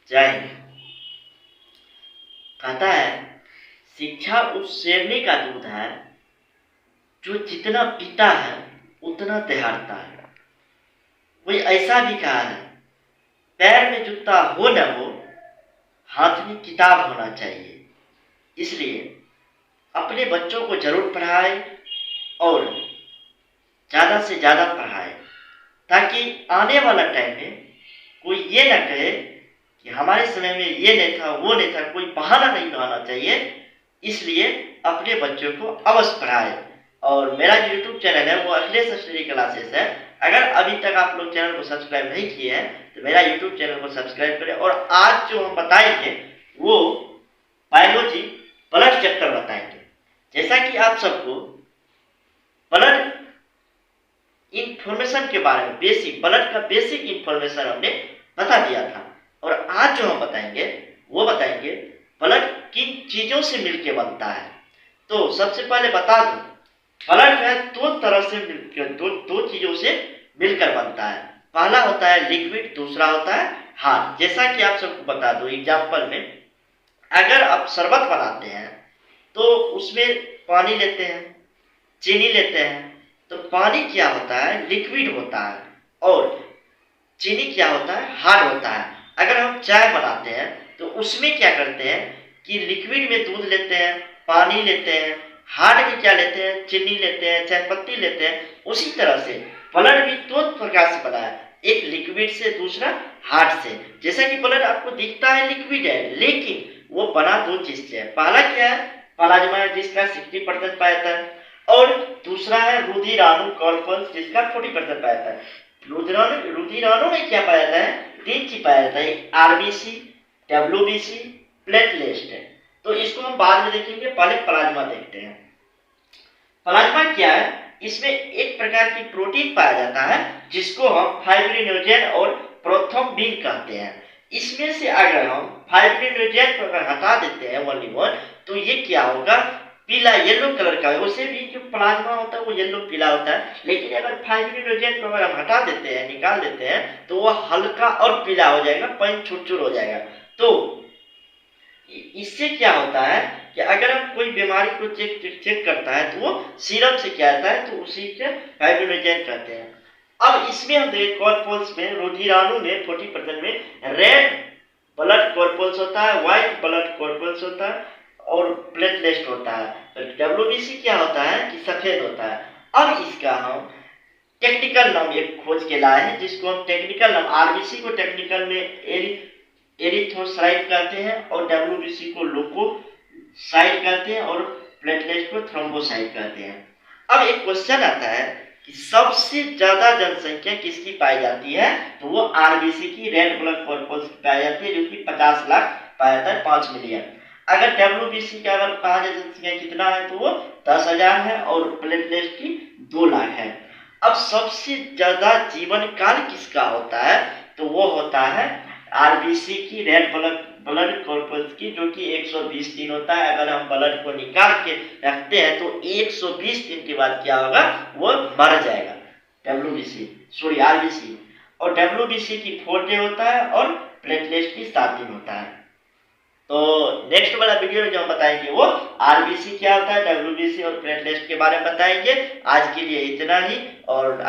जय हिंद। कहता है शिक्षा उस शेरनी का दूध है जो जितना पीता है उतना दहाड़ता है। कोई ऐसा भी कहा है, पैर में जूता हो न हो हाथ में किताब होना चाहिए। इसलिए अपने बच्चों को जरूर पढ़ाए और ज़्यादा से ज़्यादा पढ़ाए, ताकि आने वाला टाइम में कोई ये ना कहे कि हमारे समय में ये नहीं था, वो नहीं था। कोई बहाना नहीं बनाना चाहिए। इसलिए अपने बच्चों को अवश्य पढ़ाए। और मेरा जो यूट्यूब चैनल है वो अखिलेश स्टडी क्लासेस है। अगर अभी तक आप लोग चैनल को सब्सक्राइब नहीं किए हैं तो मेरा यूट्यूब चैनल को सब्सक्राइब करें। और आज जो हम बताएंगे वो बायोलॉजी ब्लड चैप्टर बताएंगे। जैसा कि आप सबको ब्लड इंफॉर्मेशन के बारे में ब्लड का बेसिक इंफॉर्मेशन हमने बता दिया था। और आज जो हम बताएंगे वो बताएंगे ब्लड किन चीजों से मिलकर बनता है। तो सबसे पहले बता दूं, ब्लड है दो तरह से मिलकर दो चीजों से मिलकर बनता है। पहला होता है लिक्विड, दूसरा होता है हार्ड। जैसा कि आप सबको बता दूं एग्जाम्पल में, अगर आप शरबत बनाते हैं तो उसमें पानी लेते हैं, चीनी लेते हैं। तो पानी क्या होता है, लिक्विड होता है, और चीनी क्या होता है, हार्ड होता है। अगर हम चाय बनाते हैं तो उसमें क्या करते हैं कि लिक्विड में दूध लेते हैं, पानी लेते हैं, हार्ड में क्या लेते हैं, चीनी लेते हैं, चाय पत्ती लेते हैं। उसी तरह से ब्लड भी दो प्रकार से बना है, एक लिक्विड से, दूसरा हार्ड से। जैसा कि ब्लड आपको दिखता है लिक्विड है, लेकिन वो बना दो चीज से है। पहला क्या है, प्लाज्मा जिसका 60% पाया जाता है, और दूसरा है रुधिराणु कॉर्पस जिसका 40% पाया जाता है। रुधिराणु में क्या पाया जाता है, 3 चीज पाया जाता है, आरबीसी, डब्ल्यूबीसी, प्लेटलेट। तो इसको हम बाद में देखेंगे, पहले प्लाज्मा देखते हैं। प्लाज्मा क्या है, इसमें एक प्रकार की प्रोटीन पाया जाता है जिसको हम फाइब्रिनोजेन और प्रोथ्रोम्बिन कहते हैं। इसमें से अगर हम फाइब्रिनोजेन को अगर हटा देते हैं ओनली वन, तो ये क्या होगा, पीला येलो कलर का। उसे भी जो प्लाज्मा होता है वो येलो पीला होता है। लेकिन अगर फाइब्रिनोजेन को अगर हम हटा देते हैं, निकाल देते हैं, तो वह हल्का और पीला हो जाएगा, पैन छुट हो जाएगा। तो इससे क्या होता है कि अगर हम कोई बीमारी को चेक करता है तो वो सीरम से क्या आता है, तो उसी के फाइब्रिनोजेन कहते हैं। अब इसमें हम देखें कॉर्पल्स में, रुधिराणु में 40% में रेड ब्लड कॉर्पल्स होता है, व्हाइट ब्लड कॉर्पल्स होता है, और प्लेटलेट होता है। तो डब्ल्यूबीसी क्या होता है कि सफेद होता है। अब इसका हम टेक्निकल नाम एक खोज के लाए हैं, जिसको हम टेक्निकल नाम, आरबीसी को टेक्निकल में एरिथ्रोसाइट कहते हैं, और डब्ल्यूबीसी को लुकोसाइट कहते हैं, और प्लेटलेट को थ्रोम्बोसाइट कहते हैं। अब एक क्वेश्चन आता है कि सबसे ज्यादा जनसंख्या किसकी पाई जाती है, तो वो आरबीसी की, रेड ब्लड कॉर्पल्स की पाई जाती है, जो कि 50 लाख पाया जाता है, 5 मिलियन। अगर डब्ल्यूबीसी का अगर कहा जाए जनसंख्या कितना है तो वो 10,000 है, और प्लेटलेट की 2 लाख है। अब सबसे ज्यादा जीवन काल किसका होता है, तो वो होता है आरबीसी की, रेड ब्लड कॉर्पल्स की, जो कि 120 दिन होता है। अगर हम ब्लड को निकाल के रखते हैं तो 120 दिन के बाद क्या होगा, वो मर जाएगा, आरबीसी। और डब्ल्यूबीसी की 4 डे होता है, और प्लेटलेट की 7 दिन होता है। तो नेक्स्ट वाला वीडियो में जो हम बताएंगे वो आरबीसी क्या होता है, डब्ल्यूबीसी और प्लेटलेट के बारे में बताएंगे। आज के लिए इतना ही, और